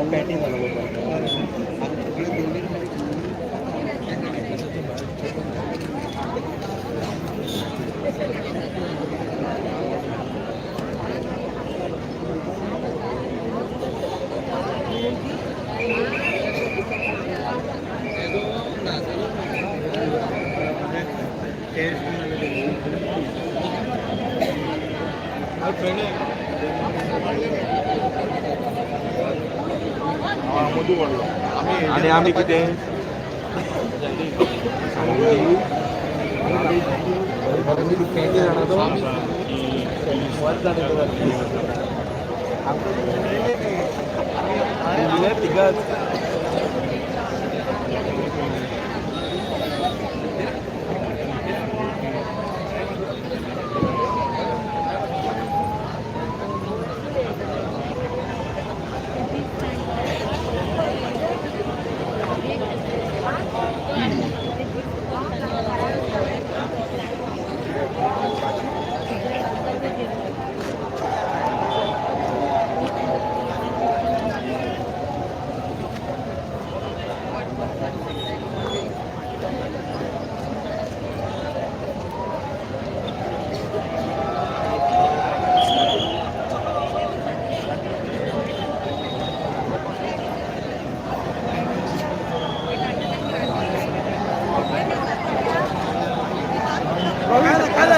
Patty झाला आणि आम्ही किती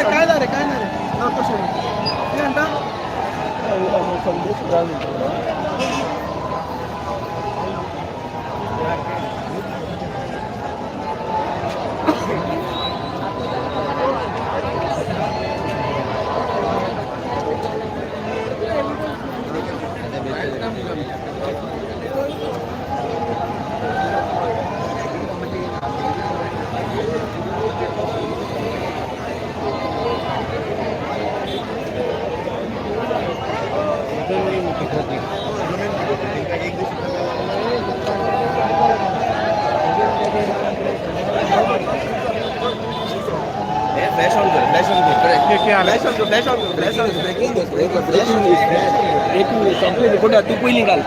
काय झालं काय नाही फ्लॅश ऑन कर फ्लॅश ऑन कर फ्लॅश ऑन कर फ्लॅश ऑन कर फ्लॅश ऑन कर ब्रेकिंग ब्रेकिंग संपले कुठं तू पहिली घाल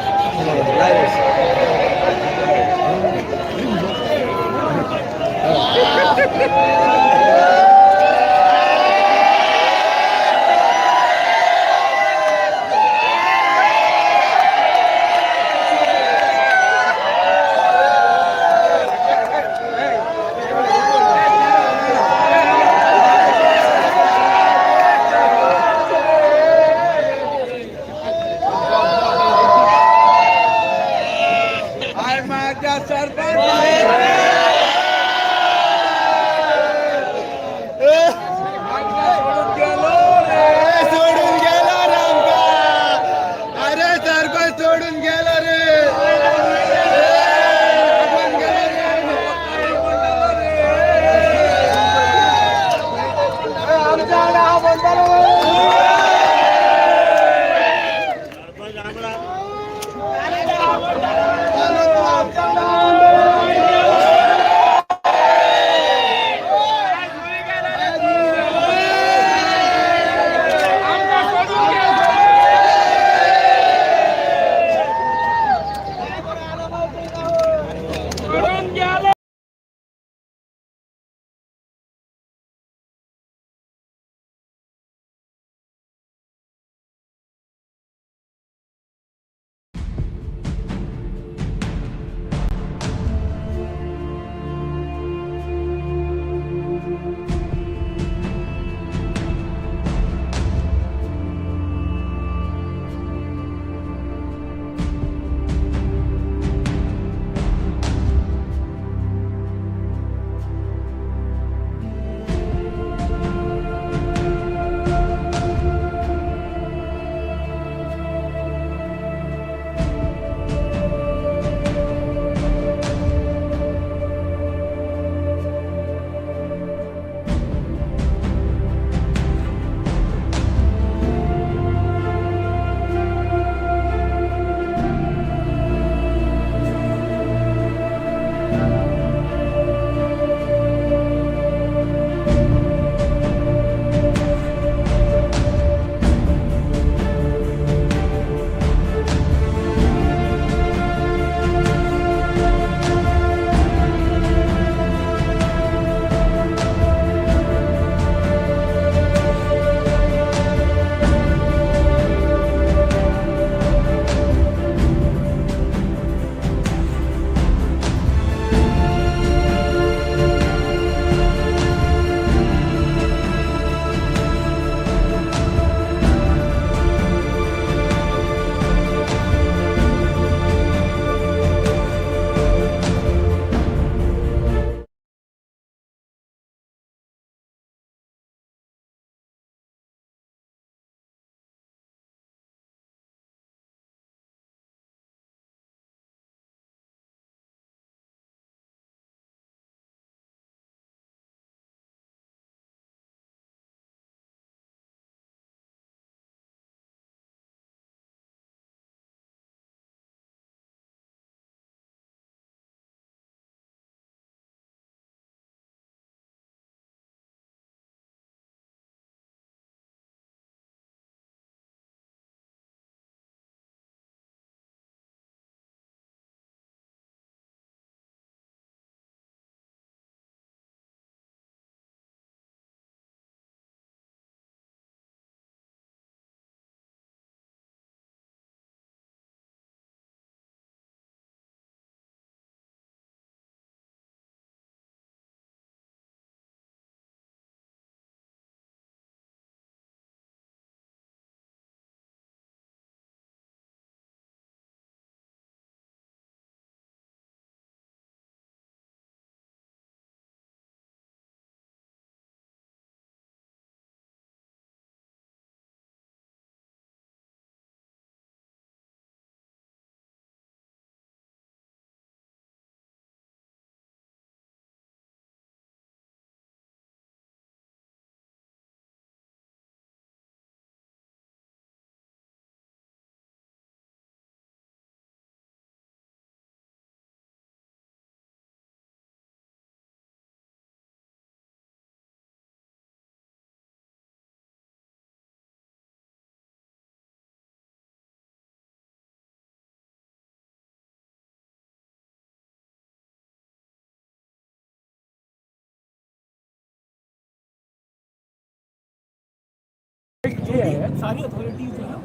ये है सारी अथॉरिटीज जो है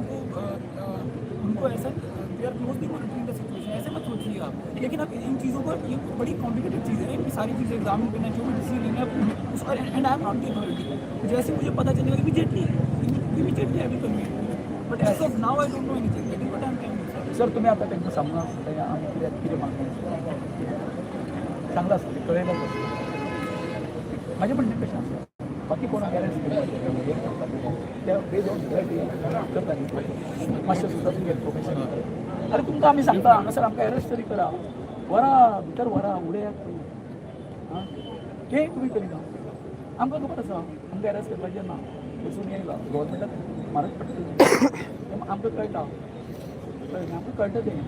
उनको ऐसा they are closely monitoring the situation, ऐसे मत सोचिए आप। लेकिन अब इन चीज़ों पर ये बड़ी कॉम्प्लिकेटेड चीज़ें हैं, इनकी सारी चीज़ें एग्जामिन करना, जो भी डिसीजन लेना है, and I am not the authority. जैसे मुझे पता चलेगा immediately I will convey, but as of now I don't know anything, that is what I am telling sir. तुम्ही आता त्यांचा सामना आम्ही किती मागतो चांगला असतो कळेल माझे म्हणणे कशा असतात बाकी कोणा गॅरेज त्या बेज ऑन करता मातशें सुद्दां तुमगे प्रोफेशन अरे तुमकां आमी सांगता हांगासर आमकां अरेस्ट तरी करा वरा भितर वरा उडयाक हां तें तुमी करिना आमकां खबर आसा आमकां अरेस्ट करपाचें ना वचून येयला गव्हर्मेंटाक म्हारग पडटलें आमकां कळटा आमकां कळटा तें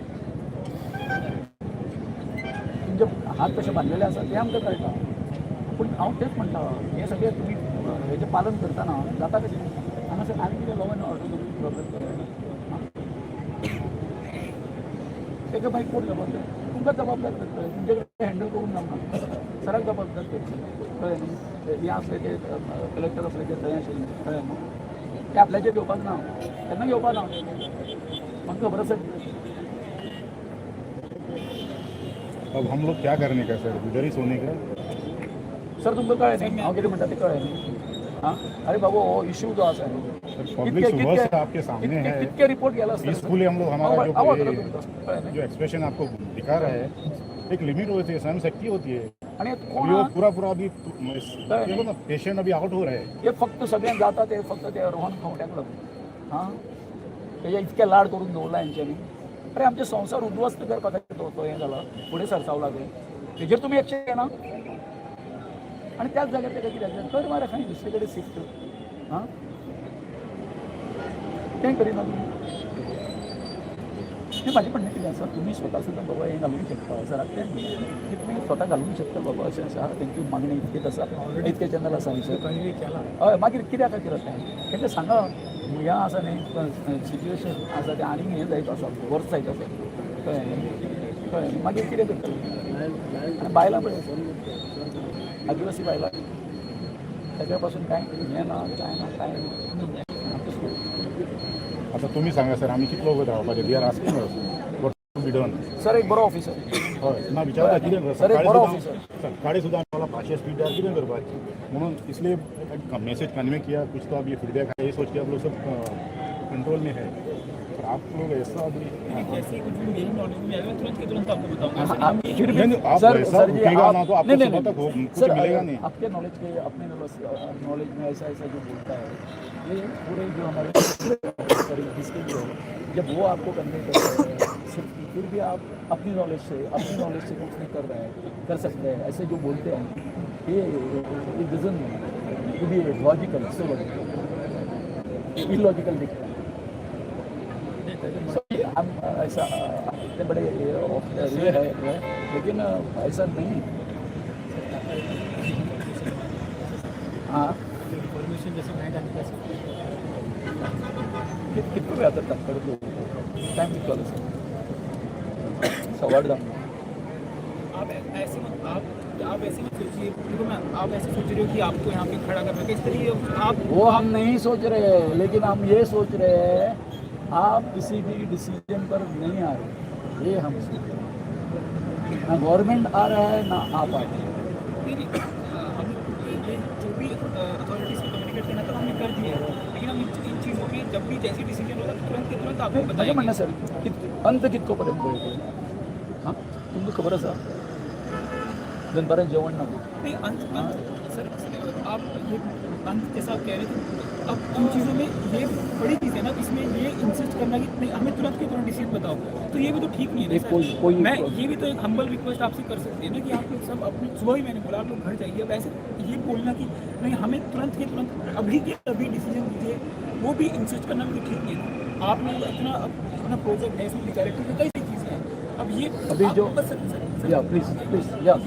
तुमचे हात कशे बांदलेले आसा तें आमकां कळटा पूण हांव तेच म्हणटा हें सगळें तुमी हेजें पालन करतना जाता कशें हांगासर आनी कितें लॉ एंड ऑर्डर तुमी प्रोब्लेम करना तेका मागीर कोण जबाबदार तुमकां जबाबदार करतले तुमचे कडेन हँडल करून जमना सराक जबाबदार करतले कळ्ळें न्ही हें आसलें ते कलेक्टर आसलें ते थंय आशिल्लें कळ्ळें न्ही ते आपल्याचेर घेवपाक ना केन्ना घेवपाक ना म्हाका खबर आसा अब हम लोग क्या करने का सर इधर ही सोने का सर तुमकां कळ्ळें न्ही हांव कितें म्हणटा तें कळ्ळें न्ही हां अरे बाबा हो इश्यू जो आसा न्ही पब्लिक सुबह से आपके सामने है कितके रिपोर्ट गेला पीसफुली हम लोग हमारा जो एक्सप्रेशन आपको दिखा रहा है एक लिमिट होती है सहन शक्ति होती है आणि अभी वो पूरा अभी पेशेंट अभी आउट हो रहा है हे फक्त सगळ्यांक जाता ते फक्त ते रोहन खंवट्याक लागून हां तेजे इतके लाड करून दवरला हेंच्यांनी अरे आमचे संसार उद्ध्वस्त करपा खातीर तो हें जाला फुडें सरसावला ते तेजेर तुमी एक्शन घेना आणि त्याच जाग्यार तेका कित्याक जाय कर मरे खंय दुसरे कडेन शिफ्ट हां तें करिना तुमी म्हाजें म्हणणें कितें आसा तुमी स्वता सुद्दां बाबा हें घालूंक शकता सराक तें की तुमी स्वता घालूंक शकता बाबा अशें आसा तेंची मागणी इतकीच आसा इतके चॅनल आसा हय मागीर कित्याक खातीर आसा तेंकां सांगा ह्या आसा न्ही सिच्युएशन आसा तें आनीक हें जायत आसा वर्स जायत आसा कळ्ळें न्ही कळ्ळें न्ही मागीर कितें करतलें आनी बायलां पळय आदिवासी बायलां त्याच्या पासून काय हे ना काय आता तुम्ही सांगा सर आम्ही कितलो वगत रावपाचे we are asking what to be done sir एक बरो ऑफिसर हय ना विचारता कितें सर एक बरो ऑफिसर सकाळी सुद्दां आम्हाला 500 स्पीड दिल्यार कितें करपाचें म्हणून इसलिए मैसेज कन्वे किया कुछ तो अभी फीडबैक है ये सोच के आप लोग सब कंट्रोल में है पर आप लोग ऐसा अभी जैसे कुछ भी मेरी नॉलेज में आएगा तुरंत आपको बताऊंगा आप ऐसा रुकेगा ना तो आपको सुबह तक कुछ मिलेगा नहीं आपके नॉलेज के अपने नॉलेज में ऐसा ऐसा जो बोलता है ये पूरे जो हमारे जिसके जो जब वो आपको कन्वे कर रहे हैं फिर भी आप अपनी नॉलेज से कुछ नहीं कर सकते हैं ऐसे जो बोलते हैं ये doesn't to be logical so logical illogical दिखता है हम ऐसा इतने बड़े ये है लेकिन ऐसा नहीं हाँ इन्फॉर्मेशन जैसे मैं जाने कैसे कितने आता तक कर दो टाइम निकालो सवाल आप ऐसे आप ऐसे मत सोचिए आप ऐसे सोच रहे हो कि आपको यहाँ पे खड़ा करना किस तरीके आप वो हम नहीं सोच रहे लेकिन हम ये सोच रहे हैं आप किसी भी डिसीजन पर नहीं आ रहे ये हम सोच रहे हैं ना गवर्नमेंट आ रहा है ना आप आ रहे हैं हम जो भी अथॉरिटीज से कम्युनिकेट करना था हमने कर दिया लेकिन हम इन चीज़ों में जब भी जैसी डिसीजन होगा तुरंत आपको बताइए म्हणणं सर अंत कितकोपर्यंत पळयतो हां तुमकां खबर आसा दनपारां जेवण ना नहीं अंत सर आप ये अंत जैसा आप कह रहे थे अब इन चीज़ों में ये बड़ी चीज़ है ना इसमें ये इंसिस्ट करना कि नहीं हमें तुरंत के तुरंत डिसीजन बताओ तो ये भी तो ठीक नहीं है कोई मैं ये भी तो एक हम्बल रिक्वेस्ट आपसे कर सकते हैं ना कि आप लोग सब अपने सुबह ही मैंने बोला आप लोग घर जाइए अब ऐसे ये बोलना कि नहीं हमें तुरंत के तुरंत अभी के अभी डिसीजन दीजिए वो भी इंसिस्ट करना भी तो ठीक नहीं है ना आपने अपना प्रोजेक्ट है इसमें डायरेक्टिव में कई सारी चीज़ें हैं अब ये अभी जो प्लीज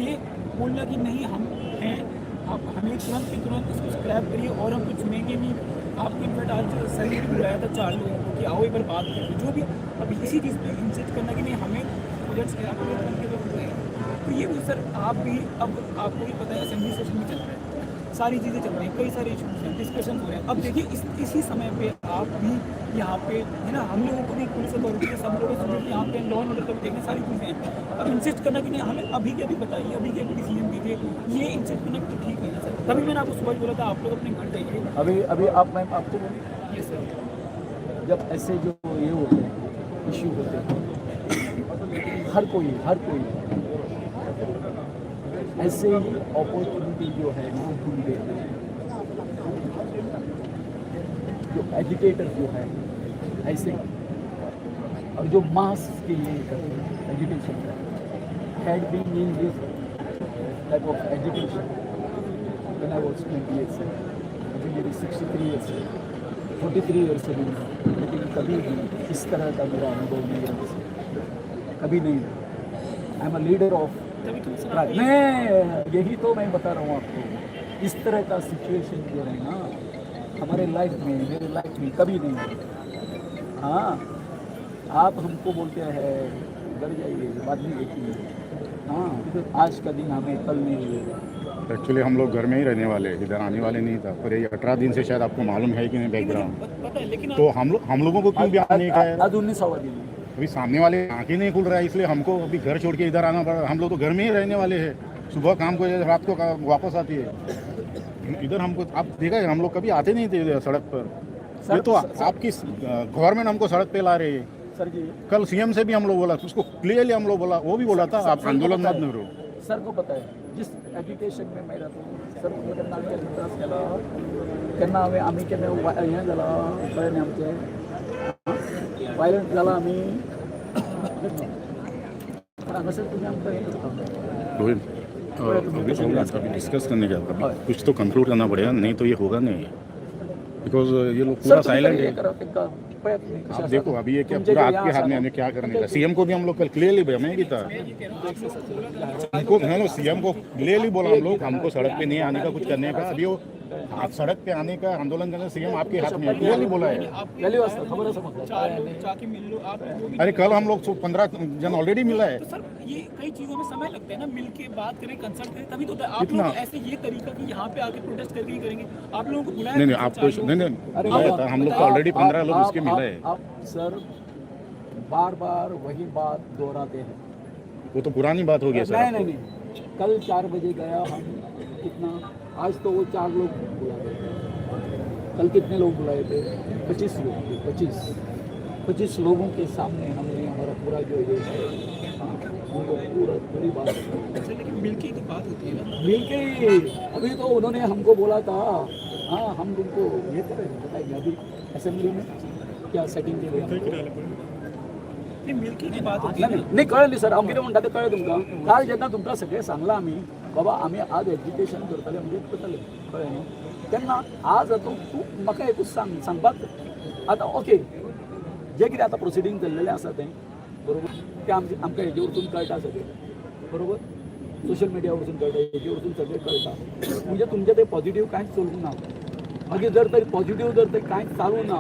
ये बोलना कि नहीं हम हैं आप हमें तुरंत इसको स्क्रैप करिए और हम कुछ चुनेंगे नहीं आपको इनफैक्ट आज सर ने भी बुलाया था 4 लोगों को कि आओ एक बार बात करें जो भी अब इसी चीज़ पे इंसिस्ट करना कि नहीं हमें प्रोजेक्ट स्क्रैप करिए तो ये भी सर आप भी अब आपको भी पता है असेंबली सेशन भी चल रहा है सारी चीज़ें चल रही हैं, कई सारे इशूज़ हैं, डिस्कशन हो रहे हैं। अब देखिए इसी समय पे आप भी यहाँ पे है ना, हम लोगों को भी पुलिस अथॉरिटी के सब लोगों को यहाँ पे लॉ एंड ऑर्डर का भी देखना, सारी चीज़ें हैं। अब इंसिस्ट करना कि नहीं हमें अभी के अभी बताइए, अभी के अभी डिसीजन दीजिए, ये इंसिस्ट करना तो ठीक नहीं है सर। तभी मैंने आपको सुबह बोला था आप लोग अपने घर जाइए। अभी आप मैं आपको बोलूँ, ये सर जब ऐसे जो ये होते हैं इश्यू होते हैं, हर कोई ऐसे ही अपॉर्चुनिटी जो है ना ढूंढते हैं। जो एजुकेटर जो है ऐसे, और जो मास के लिए करते हैं education had been in this type of education when I was 20 years अभी मेरी 63 years 43 years से भी, लेकिन कभी भी इस तरह का मेरा अनुभव नहीं है, कभी नहीं। I am a leader of तभी तो सर राइट। मैं यही तो मैं बता रहा हूँ आपको, इस तरह का सिचुएशन जो है ना हमारे लाइफ में, मेरे लाइफ में कभी नहीं है। हाँ, आप हमको बोलते हैं घर जाइए, बाद में देखिए। हाँ, आज का दिन हमें कल नहीं मिलेगा। एक्चुअली हम लोग घर में ही रहने वाले, इधर आने वाले नहीं था, पर ये 18 दिन से शायद आपको मालूम है कि नहीं बैकग्राउंड। पता है, लेकिन तो हम लोगों को क्यों भी आने का है? आज 19वां दिन है। अभी सामने वाले आंखें नहीं खुल रहा है, इसलिए हमको अभी घर छोड़ के इधर आना पड़ा। हम लोग तो घर में ही रहने वाले हैं, सुबह काम को रात को वापस आती है इधर। हमको आप देखा है, हम लोग कभी आते नहीं थे इधर सड़क पर। ये तो आपकी गवर्नमेंट हमको सड़क पे ला रही है। सर जी, कल सीएम से भी हम लोग बोला, उसको क्लियरली हम लोग बोला, वो भी बोला था आप आंदोलन मत करो। सर को पता है जिस एज्युकेशन में मैं रहता हूँ, सर को केन्ना आमच्या त्रास केला, केन्ना आम्ही केन्ना हें जाला कळ्ळें आमचें वायलंट जाला आम्ही। पण हांगासर तुमी आमकां हें करता। रोहित, अभी डिस्कस करने का था, कुछ तो कंक्लूड करना पड़ेगा, नहीं तो ये होगा नहीं, बिकॉज ये लोग पूरा साइलेंट है। आप देखो अभी ये क्या पूरा आपके हाथ में, हमें क्या करने का। सीएम को भी हम लोग कल क्लियरली हमें की था, उनको मैंने सीएम को क्लियरली बोला हम लोग, हमको सड़क पे नहीं आने का, कुछ करने का। अभी वो आप सड़क पे आने का, आंदोलन करने, सीएम आपके हाथ में क्लियरली बोला है। अरे कल हम लोग 15 जन ऑलरेडी मिला है। तो सर ये कई चीजों में समय लगता है ना, मिलके बात करें, कंसल्ट करें, तभी तो आप लोग ऐसे ये तरीका कि यहाँ पे आके प्रोटेस्ट करके ही करेंगे। आप लोगों को बुलाया नहीं आपको नहीं, हम लोग तो ऑलरेडी 15 लोग उसके मिले हैं। आप सर बार बार वही बात दोहराते हैं। वो तो पुरानी बात हो गई सर। नहीं, कल 4 बजे गया हम, कितना आज तो वो 4 लोग बुलाए थे, कल कितने लोग बुलाए थे? 25 लोग। 25 लोगों के सामने हमने हमारा पूरा जो ये है, उनको पूरी बात लेकिन मिलके की बात होती है ना, मिलके। अभी तो उन्होंने हमको बोला था, हाँ हम तुमको ये करें, बताइए अभी असेंबली में क्या सेटिंग केली मिलके की बात होती है ना। नाही कळलं सर, आम्ही कितें म्हणटा तें कळ्ळें तुमकां। काल जेन्ना तुमकां सगळें सांगलां आमी, बाबा आमी आज एज्युकेशन करतले म्हणजे करतले, कळ्ळें न्ही? तेन्ना आज तूं म्हाका एकूच सांगपाक आतां ओके, जे कितें आतां प्रोसिडींग चल्लेलें आसा तें बरोबर, तें आमकां हेजे वरसून कळटा सगळें बरोबर, सोशल मिडिया वरसून कळटा, हेजे वरसून सगळें कळटा। म्हणजे तुमचें तें पॉझिटिव्ह कांयच चलूंक ना। मागीर जर तर पॉझिटिव्ह जर तर कांयच चालू ना,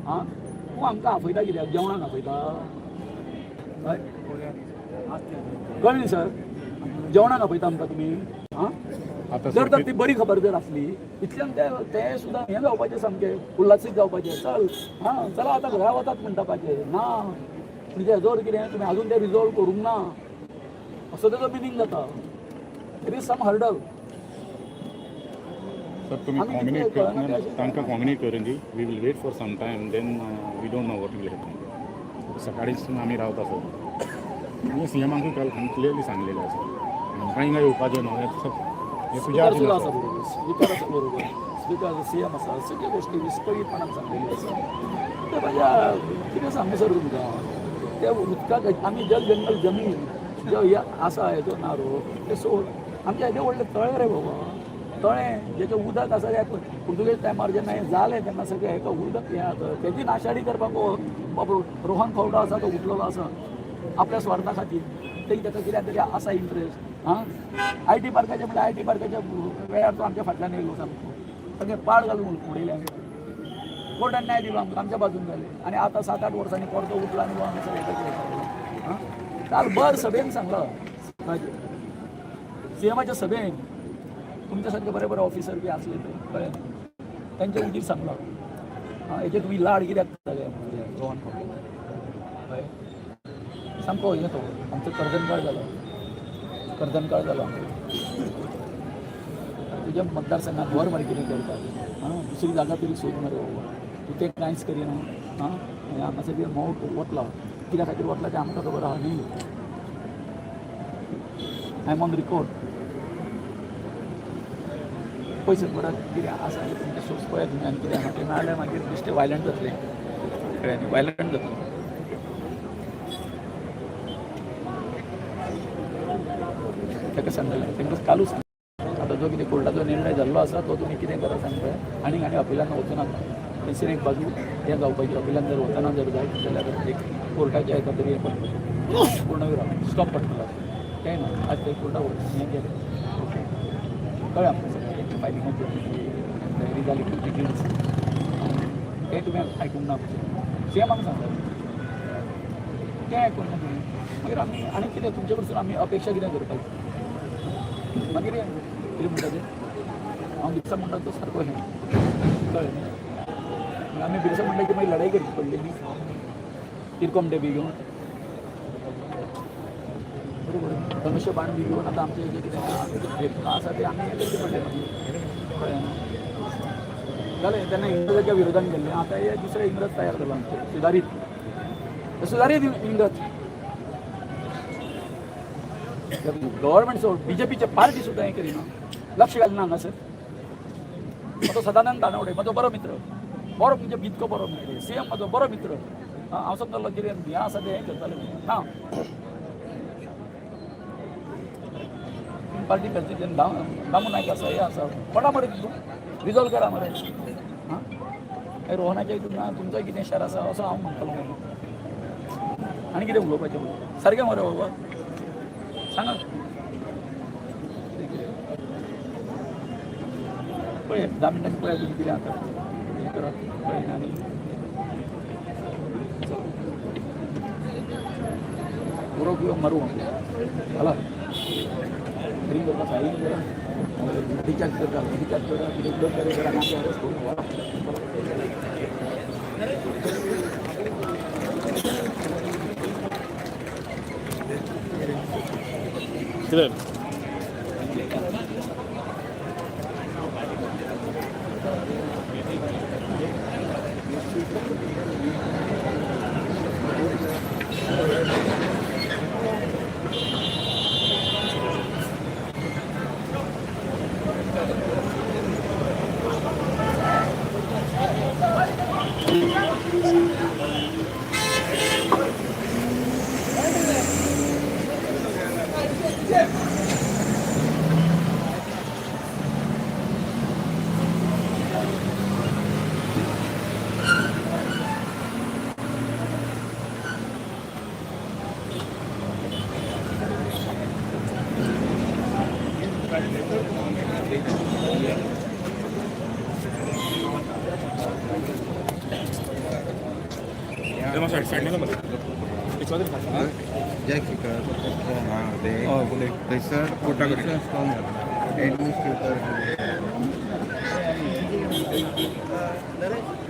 आं तूं आमकां आपयता कित्याक? जेवणाक आपयता कळ्ळें न्ही सर? जेवणाक आपयता आमकां तुमी? हां, जर तर ती बरी खबर जर आसली, इतल्यान ते सुद्दां हें जावपाचें, सामकें उल्हासीत जावपाचें। चल हां चला आतां घरा वतात म्हणटापाचें ना, म्हणजे हेजो कितें तुमी आजून तें रिजॉल्व करूंक ना, असो तेजो मिनींग जाता। It is some hurdle. Sir तुम्ही कॉम्युनिकेट करून दी, we will wait for some time, then we don't know what will happen. सकाळीच आम्ही रावता सर, मी सीएमांक काल क्लियरली सांगलेलं आहे सर, काही नाही येवपाचें न्हू, हे तुज्या सुद्दां आसा बरोबर, स्पिकर आसा बरोबर, स्पिकर सीएम आसा, सगळे गोश्टी विस्कळीतपणान सांगलेली आसा। ते माझ्या कितें सांगू सर तुमकां, ते उदकाक आमी जल जंगल जमीन जो हे आसा हेजो नारो ते सोड, आमचे हेजे व्हडले तळे रे बाबा, तळें जेचें उदक आसा ते पुर्तुगेज टायमार जेन्ना हें जालें तेन्ना सगळें हेका उदक हें आसा, तेजी नाशाडी करपाक बाबा रोहन खंवटो आसा तो उठलेलो आसा आपल्या स्वार्था खातीर। ताका कित्याक तरी आसा इंट्रस्ट। हां, IT पार्काचे म्हणल्यार IT पार्काच्या वेळार तो आमच्या फाटल्यान येयलो सामको, सगळें पाड घालून उडयलें आमी। कोर्टान न्याय दिलो आमकां, आमच्या बाजून जालें, आनी आतां 7-8 वर्सांनी परतो उठला आनी हांगासर हें हां, काल भर सभेन सांगलो सीएमाच्या सभेन तुमच्यासारखे बरे ऑफिसर बी असले तर कळेल त्यांच्या उंचीर सांगला याचे तुम्ही लाड कित्याक सगळ्या गोवन कळ्ळें सामको येतो आमचं कर्दनकाळ जालो तुझ्या मतदारसंघात वर मरे कितें करतात दुसरी जागा तरी सोद मरे तूं तें कांयच करिना हांगासर बी मोव वतलो कित्या खातीर वतलो तें आमकां खबर आहा न्ही आय एम ऑन रिकॉर्ड पयस परत कितें आसा तुमचे सोर्स पळयात तुमी आनी कितें म्हाका मेळ्ळें मागीर बेश्टें वायलंट जातलें कळ्ळें न्ही वायलंट जातलें ताका सांगलें तांकां कालूच आतां जो कितें कोर्टाचो निर्णय जाल्लो आसा तो तुमी कितें करा सांगता आनी अपिलांत वचूं नाका थंयसर एक बाजू हें जावपाची अपिलांत जर वचना जर जायत जाल्यार एक कोर्टाच्या हेका तरी हें पडटलें पूर्णविराम स्टॉप पडटलो तें ना आज ते कोर्टाक हें केलें कळ्ळें आमकां सगळें फायलिंगाची तयारी जाली डिटेल्स तें तुमी आयकूंक ना सीएम आमकां सांगता तें आयकूंक ना तुमी मागीर आमी आनी कितें तुमचे कडसून आमी अपेक्षा कितें करपाची मागीर कितें म्हणटा तें हांव दिसा म्हणटा तो सारको हें कळ्ळें न्ही आमी बिरसा म्हणटा की मागीर लढाई करची पडली न्ही तिरकोम डे बी घेवन बरोबर धनुश्य बाण बी घेवन आतां आमचें जें कितें आसा तें आमी हें करचें पडलें कळ्ळें जालें तेन्ना इंग्रजाच्या विरोधान गेल्लें आतां हे दुसरे इंग्रज तयार जालो आमचे सुदारीत इंग्रज गव्हर्मेंट सोड बीजेपीचे पार्टी सुद्दां हें करिना लक्ष घालना हांगासर तो सदानंद दानवडे म्हजो बरो मित्र बरो म्हणजे इतको बरो मित्र सीएम म्हजो बरो मित्र हांव समजलो कितें हें आसा तें हें करतालें ना पार्टी प्रेसिडेंट दामू नायक आसा हें आसा पडा मरे तूं रिजॉल्व करा मरे हां रोहनाच्या हितून ना तुमचो कितें शेअर आसा असो हांव म्हणटालो आनी कितें उलोवपाचें सारकें मरे बाबा सांगा पळय 10 मिनटांनी पळया तुमी कितें आतां हें करात पळय आनी पुरो किंवा मारू जाला रिंग करता फायलींग करा रिचार्ज करता कितें उपयोग करा आनी अरेस्ट करून Clear.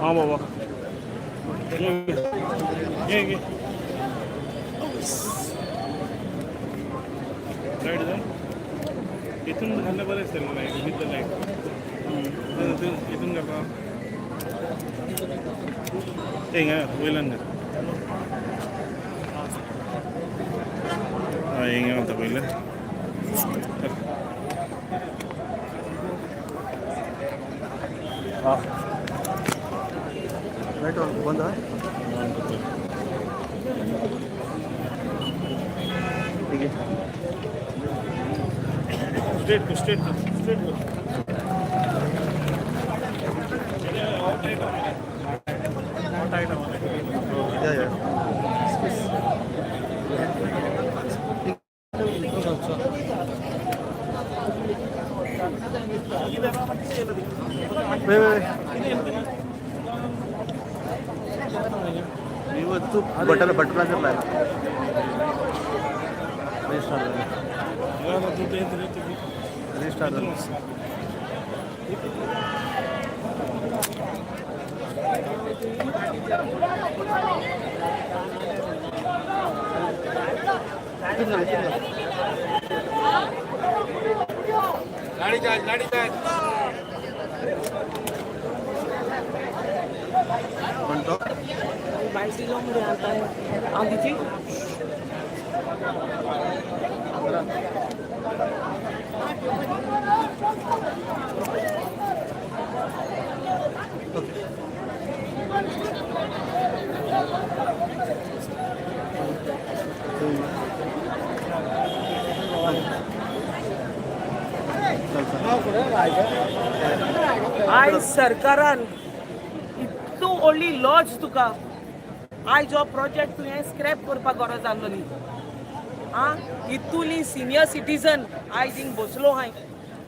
हाँ बाबा ये लाइट जाए इथून घालणे बरं असेल लाईट विथ लाईट इथून का ते वेलन ಹಿಂಗೆ ಅಂತ ಪहिले ಹಾಂ ಲೈಟ್ ಬಂದ ಹೀಗೆ ಸ್ಟ್ರೇಟ್ ಇವತ್ತು ಬಟನ್ ರಿಜಿಸ್ಟಾರ್ म्हणतो मध्ये आता है आंधी आयज सरकारान इतू व्हडली लॉज तुका आयज हो प्रोजेक्ट तुवें स्क्रॅप करपाक गरज आसलोली आं इतुली सिनियर सिटीजन आयज हिंग बसलो हाय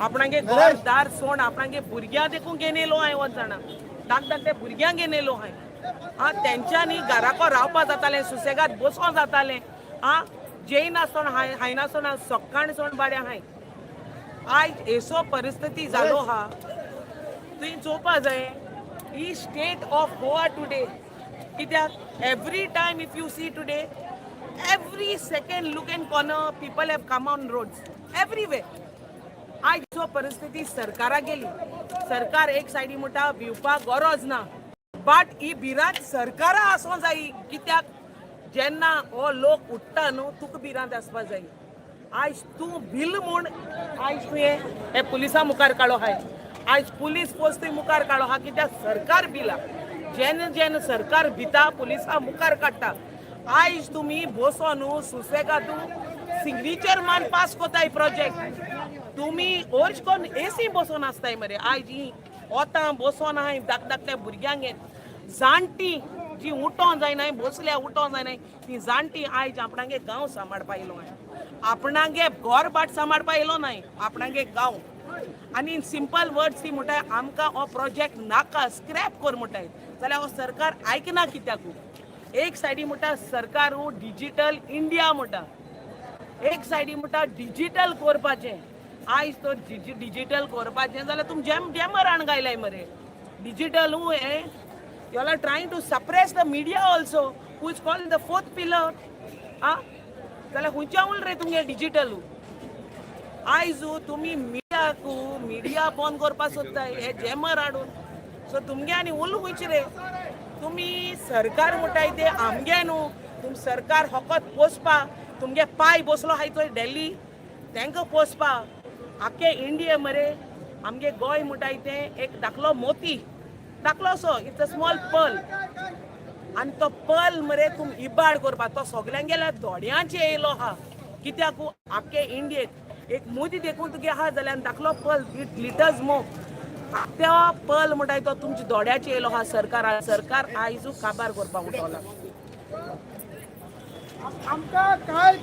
आपणागे घर दार सोड आपणागे भुरग्यां देखून घेवन येयलो हाय वच जाणा धाकटे भुरग्यांक घेवन येयलो हाय आं तेंच्यांनी घराको रावपा जातालें सुसेगाद बसों जातालें आं जेय नासतना हाय नासतना सकाळ सोड बाड्या हाय आयज एसो परिस्थिती जालो हा तुवें चोवपा जाय ही स्टेट ऑफ गोवा टुडे कित्याक every time if you see today every second look and corner people have come on roads everywhere आयज जो परिस्थिती सरकाराक गेली सरकार एक सायडी म्हणटा भिवपाक गरज ना बट ही भिरांत सरकारा आसूं जायी कित्याक जेन्ना हो लोक उठ्ठा न्हू तुका भिरांत आसपा जाय आयज तूं भिल म्हूण आयज तुवें हे पुलिसा मुखार काडलो हाय आयज पुलीस पोस्ट मुखार काडलो हा कित्याक सरकार भिला जेन्ना सरकार भिता पुलिसा मुखार काडटा आयज तुमी बसोन सुसेगाद सिग्नेचर मान पास कोताय प्रोजेक्ट तुमी ओर्ज कोन एसी बसोन आसताय मरे आयज ही ओतां बसोन हाय धाकटे भुरग्यांक जाणटी जी उठों जायनाय बसल्या उठों जायनाय ती जाणटी आयज आपणागे गांव सांबाळपा येयलो हाय आपणागे घर बाट सांबाळपा येयलो नाय आपणागे गांव आनी सिंपल वर्ड्स ती म्हणटाय आमकां हो प्रोजेक्ट नाका स्क्रॅप कर म्हणटाय जाल्यार हो सरकार आयकना कित्याक एक सायडी म्हणटा सरकार डिजिटल इंडिया म्हणटा एक सायडी म्हणटा डिजिटल करपाचें आयज तो डिजिटल करपाचें जाल्यार तुमी जॅमर आणगायलाय मरे डिजिटल हें you are trying to suppress the media also who is called the fourth pillar आं जाल्यार खंयच्या उल रे तुमगे डिजिटल आयज तुमी मिडिया बंद करपा सोदताय हे जॅमर हाडून सो तुमगे आनी उल खंयचे रे तुमी सरकार म्हणटाय ते आमगे न्हू तुमी सरकार फकत पोसपा तुमगे पाय बसलो हाय थंय दिल्ली तांकां पोसपा आख्खे इंडिये मरे आमगे गोंय म्हणटाय तें एक धाकलो मोती धाकलो so it's a small pearl आनी तो पर्ल मरे तुमी इबाड करपा तो सगल्यांगेल्या दोड्यांचे येयलो हा कित्याक आख्खे इंडियेक एक मोदी देखून तुगे आहा जाल्यार धाकलो पर्ल इट लिटर्स मोर त्या पर्ल म्हणटाय तो तुमच्या दोड्याचे येयलो हा सरकार आयज काबार करपाक उठवला आमकां कांय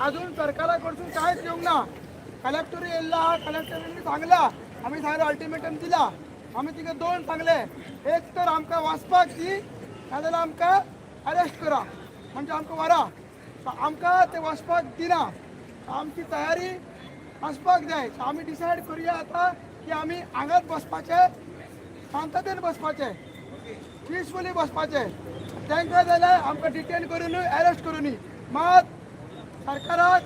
अजून सरकारा कडसून कांयच येवंक ना कलेक्टर येयल्लो आहा कलेक्टरांनी सांगला आमी सांगलें अल्टिमेटम दिला आमी तिका दोन सांगले एक तर आमकां वाचपाक दी नाजाल्यार आमकां अरेस्ट करा म्हणजे आमकां व्हरा आमकां ते वचपाक दिना आमची तयारी आसपाक जाय आमी डिसायड करुया आतां की आमी हांगाच बसपाचें शांततेन बसपाचें पिसफुली बसपाचें तांकां जाल्यार आमकां डिटेन करून अरेस्ट करून मात सरकाराक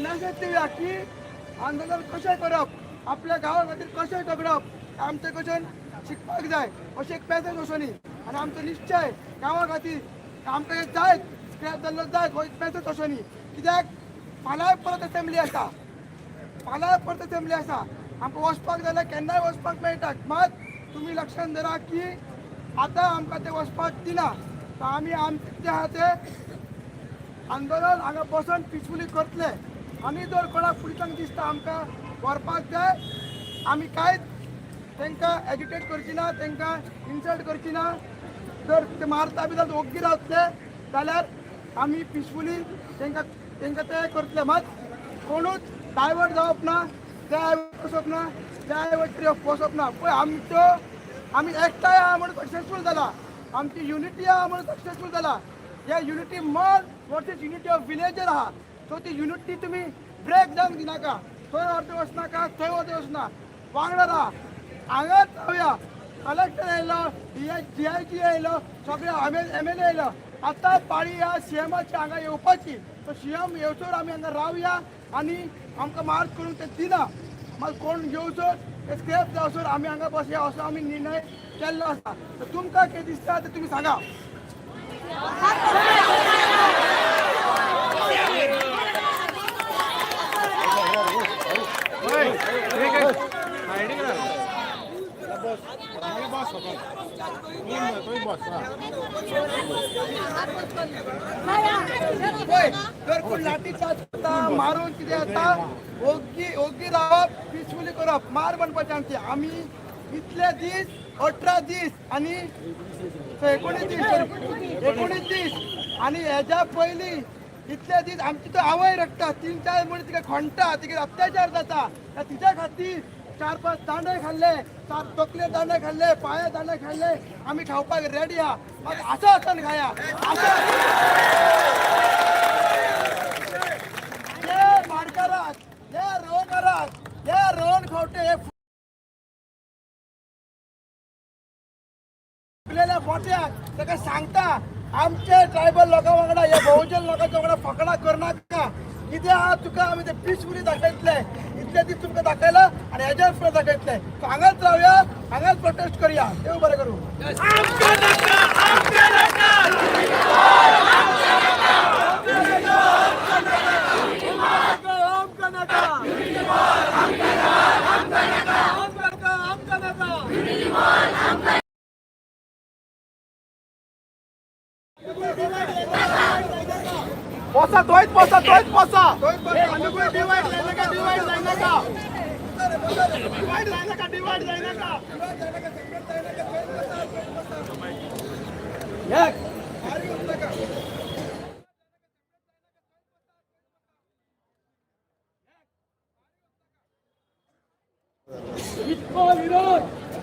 मॅसेज दिवया की आंदोलन कशें करप आपल्या गांवा खातीर कशें झगडप आमचे कडच्यान शिकपाक जाय अशें एक मॅसेज वचोनी आनी आमचो निश्चय गांवा खातीर आमकां एक जाय स्क्रॅप जाल्लो जाय हो एक मॅसेज वचोनी कित्याक फाल्यां परत असेंब्ली आसा आमकां वचपाक जाल्यार केन्नाय वचपाक मेळटा मात तुमी लक्षांत धरा की आतां आमकां ते वचपाक दिना आमी आमचें जें आहा तें आंदोलन हांगा बसून पिसफुली करतले आनी जर कोणाक पुलिसांक दिसता आमकां व्हरपाक जाय आमी कांयच तांकां एजिटेट करची ना तांकां इन्सल्ट करची ना जर ते मारता बी जाल्यार ओग्गी रावतले जाल्यार आमी पिसफुली तांकां ते करतले मात कोणूच डायवर्ट जावप ना त्या वचप ना त्या वटरी वचप ना पळय आमच्यो आमी एकठांय आहा म्हणून सक्सेसफूल जाला आमची युनिटी आहा म्हणून सक्सेसफूल जाला या unity mall versus unity of villager आहा सो ती युनिटी तुमी ब्रेक जावंक दिनाका थंय अर्थ वचनाका थंय अर्थ वचना वांगडा राहा हांगाच रावया कलेक्टर येयलो DIG येयलो सगळे MLA येयलो आता पाळी या सीएमाची हांगा येवपाची तो सीएम येवचोर आमी हांगा रावया आनी आमकां मार्च करून ते दिना मागीर कोण येवचोर ते स्क्रॅप जावचोर आमी हांगा बसया असो आमी निर्णय केल्लो आसा तर तुमकां कितें दिसता ते तुमी सांगा जर कोण लाठीचार्ज करता मारून कितें जाता ओग्गी रावप पिसफुली करप मार बनपाचें आमचें आमी इतले दीस 18 दीस आनी 19 दीस आनी हेज्या पयलीं इतले दीस आमची तो आवय रडटा 3-4 म्हण तिका खणटा तिका अत्याचार जाता तिच्या खातीर 4-5 दांडे खाल्ले 7 तकले दांडे खाल्ले पांये दांडे खाल्ले आमी खावपाक रेडी आहा मागीर असो आसन खाया हे माडकाराक हे रोवकाराक हे रोवन खावटे हे फुटलेल्या पोट्याक ताका सांगता आमचे ट्रायबल लोकां वांगडा हे बहुजन लोकांच्या वांगडा फकाणां करनाका कित्याक तुका आमी ते पिसफुली दाखयतले इतले दीस तुमकां दाखयला आनी हेज्या फुडें दाखयतले सो हांगाच रावया हांगाच प्रोटेस्ट करया देव बरें करूं पोसा तोयच पोसा डिवाइड जायनाका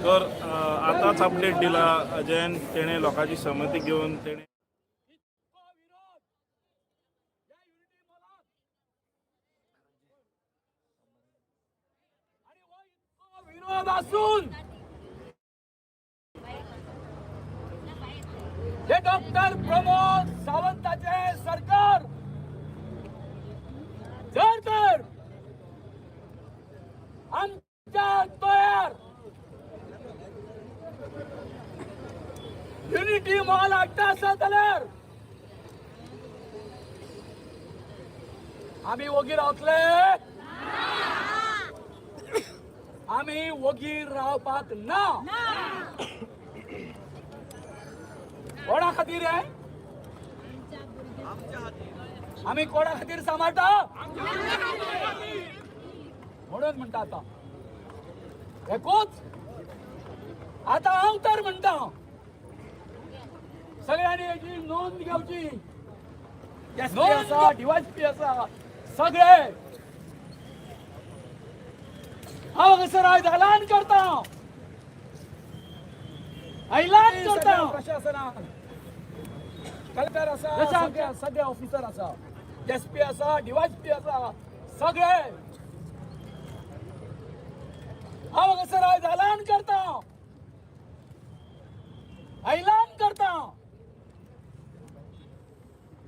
तर आताच अपडेट दिला अजयन तेणे लोकांची संमती घेऊन तेणे विरोध असून हे डॉक्टर प्रमोद सावंताचे सरकार जर तर आमच्या तयार युनिटी मॉल हाडटा आसा जाल्यार आमी वगीर रावतले आमी वगीर रावपाक ना कोणा खातीर आहे आमी कोणा खातीर सांबाळटा म्हणून म्हणटा आता एकूच आता हांव तर म्हणटा सगळ्यांनी हेची नोंद घेवची नोंद आसा डीवायएसपी आसा सगळे हांव हांगासर आयज ऐलान करता प्रशासनान कलेक्टर आसा सगळे ऑफिसर आसा एसपी आसा डीवायएसपी आसा सगळे हांव हांगासर आयज ऐलान करता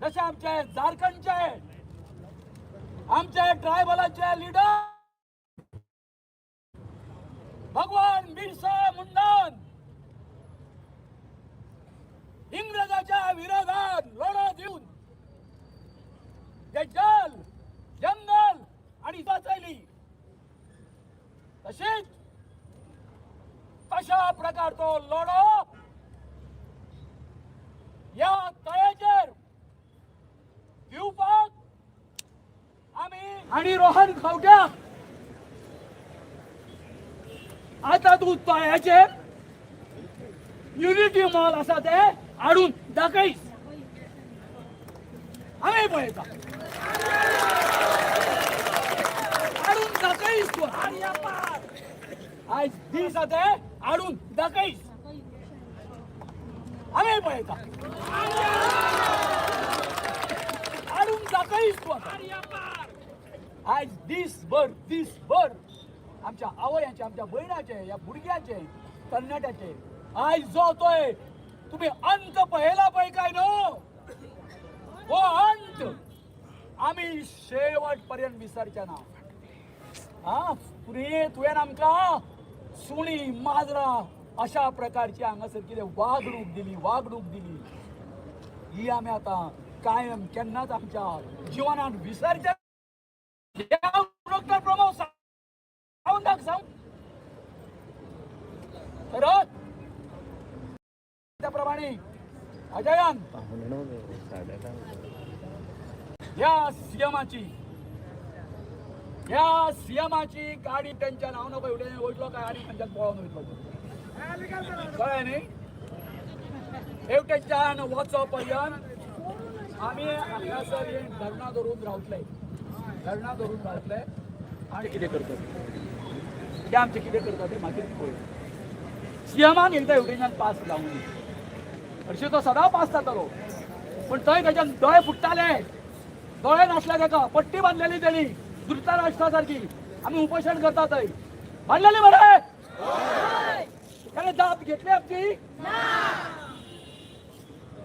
जशे आमचे झारखंडचे आमचे ट्रायबलाचे लिडर भगवान बिरसा मुंडान इंग्रजाच्या विरोधात लढा देऊन जे जल जंगल आणि वाचयली तसेच तशा प्रकारचो लढो या तळ्याचेर दिवपाक आम्ही आणि रोहन खावट्या आता तू तळ्याचेर युनिटी मॉल आसा ते हाडून दाखयस आम्ही पळयता हाडून दाखयस तू आयज दीस आसा ते हाडून दाखयस आम्ही पळयता हाडून दाखयस तू आयज दीसभर आमच्या आवयांचे, आमच्या बहिणाचे, या भुरग्याचे, तरणाट्याचे आयज जो होतोय तुम्ही अंत पहिला पळय काय न्हू, हो अंत आम्ही शेवट पर्यंत विसरचे ना. हा तुवें आमकां सुणी माजरां अशा प्रकारची हांगासर कितें वागणूक दिली ही आमी आतां कायम केन्नाच आमच्या जिवनात विसरचे. डॉक्टर प्रमोद सावंताक सांग खरंच त्या प्रमाणे अजयान या सीएमाची गाडी त्यांच्या नाव नको एवढे वयतलो काय आणि त्यांच्यात पळोवन वयतलो कळ्ळें न्ही. हेवटेच्यान वचो पर्यंत आमी हांगासर धरणां धरून रावतले आणि कितें करतले ते आमचे कितें करता ते मागीर पळय. सीएमान एकदां हेवटेच्यान पास जावंक न्ही हरशीं तो सदां पास जातालो पण थंय तेच्यान दोळे फुट्टाले, दोळे नासले ताका, पट्टी बांदलेली तेणी धृतराष्ट्रा सारकी. आमी उपोशण करता थंय बांदलेली मरे ताणें जाप घेतली आमची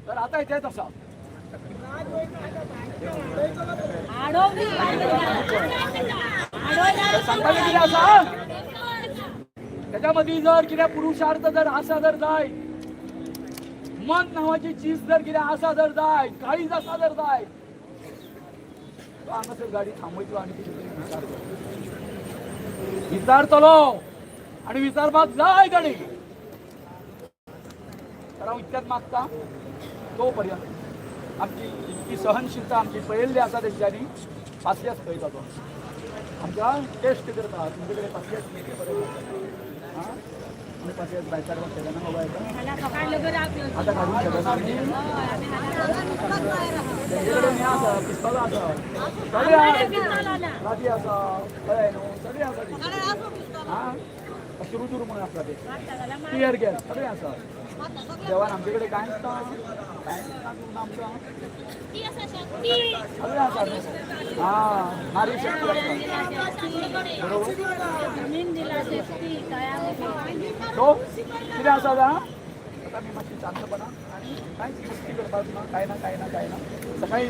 तर आता इथेच आसा. सांगताले कितें आसा त्याच्या मदीं जर कितें पुरुषार्थ जर आसा जर जाय, मन नावाची चीज जर कितें आसा जर जाय, काळीज आसा जर जाय, हांगासर गाडी थांबयतलो आनी कितें तरी विचारतलो आनी विचारपाक जाय ताणी. तर हांव इतकेंच मागता तो पर्यंत आमची इतकी सहनशीलता आमची पळयल्ली आसा तेंच्यांनी. पासयेस पळयता तो आमकां टेस्ट करता तुमचे कडेन पासयेस आनी पासयेस भायर काडपाक शकना मोबायल आतां काडूंक शकना आमी. तेंचे कडेन हें आसा पिस्तॉलां आसा, गाडी आसा, कळ्ळें न्हू, सगळें आसा. हां सुरू म्हणून आसता ते टियर गॅस सगळें आसा. देवान आमचे कडेन कांयच ना आमकां सगळें आसा. हां नारी शक्ती आसा बरोबर. सो कितें आसा आता मी मातशी शांतपणा आणि कांयच मस्ती करपाक ना, काय ना सकाळी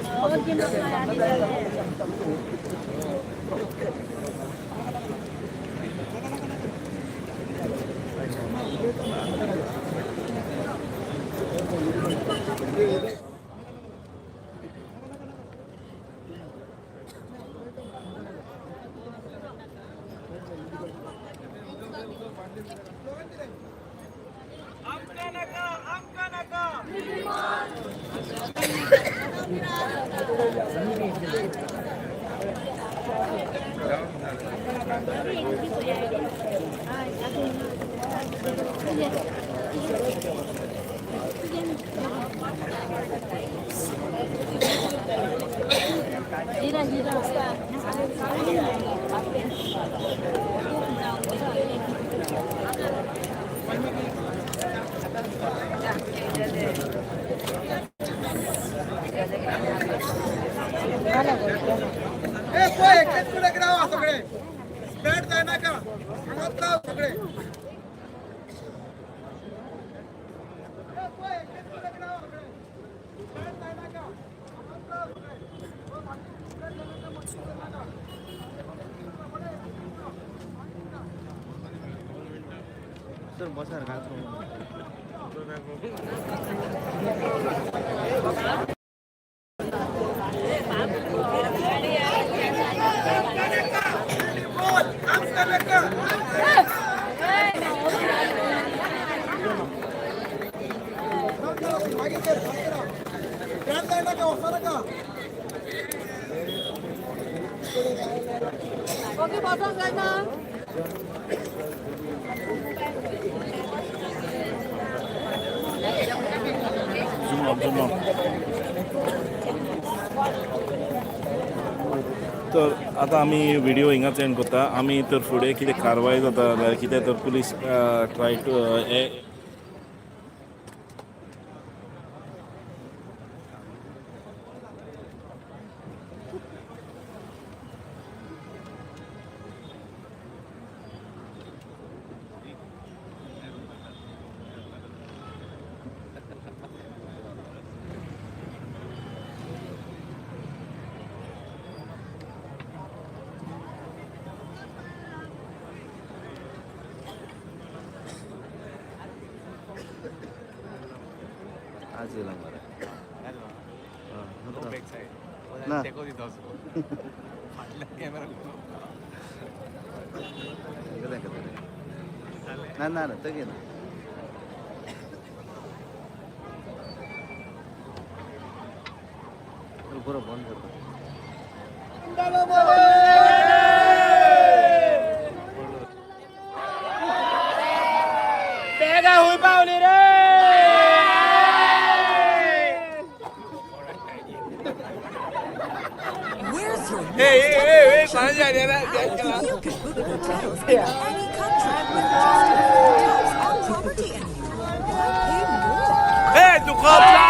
सगळे बॅट जाय नाका सगळे सर बसा ओके बसा काय ना तर आता आमी व्हिडिओ हिंगाच एंड करता. आमी तर फुडें कितें कारवाय जाता जाल्यार कितें तर police try to Asila mara. Na. Na tagi na. पूरा बंद कर दो. बेगा हुई पावली रे Where's your hey, you could book hotels in any country with just hotels on property and you pay more. hey tu kopla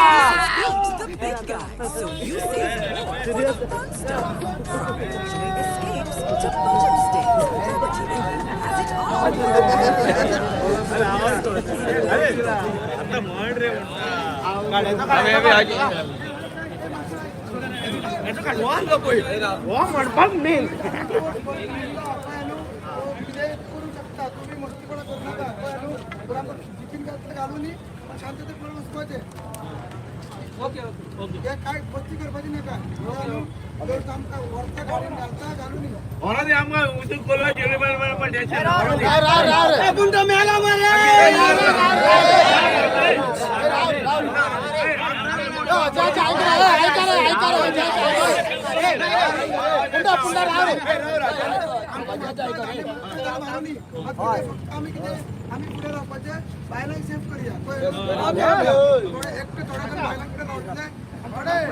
Beat the big guys, so you save more for the fun stuff. From luxury escapes to budget stays, property and you has it all. करू शकता तुम्ही मस्तीपणा करू नका बरोबर tiffin घालून शांततेत बसवायचे okay काय मस्ती करपाची नका आमका वरचा गाडीन घालता घालून आम्ही पुढे राहपाचे बायलांक सेफ करूया एकटे थोडे बायलांकडे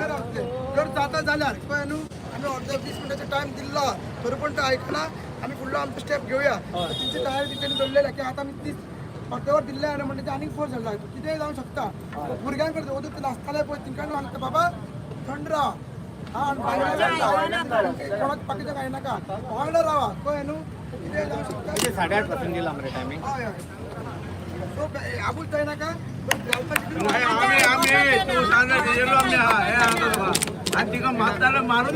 राहते जर जाता जाल्यार आम्ही अर्ध्या 20 मिनिटाचा टाइम दिला तरी पण ते ऐकला आम्ही पुढला आमचा स्टेप घेऊया तिची तयारी तिथे दडलेल्या की आता मी 30 अर्ध्यावर दिल्ले आणि म्हणजे आनीक फोर्स झाला कितेंय जाऊ शकता भुरग्यांकडे ओदूक नासताले पळय तिंकां सांगता बाबा थंड राहा कोणाक बाकीचं काही नका वांगडा राहा कळ्ळें न्हू कितेंय जाऊ शकता 8:30 दिला मरे टायमिंग. आबूल जाय नाका मारून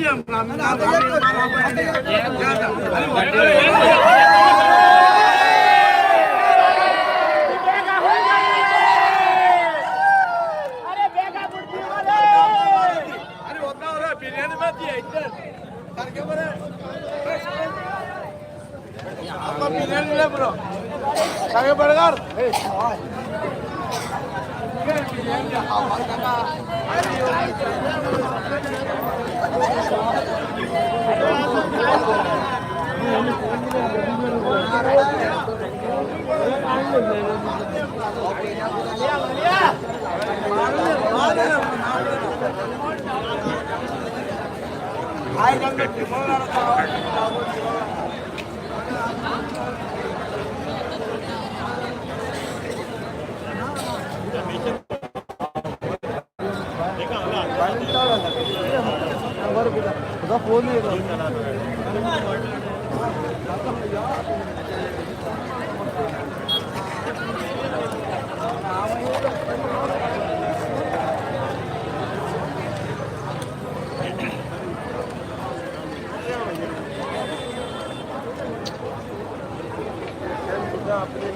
आपले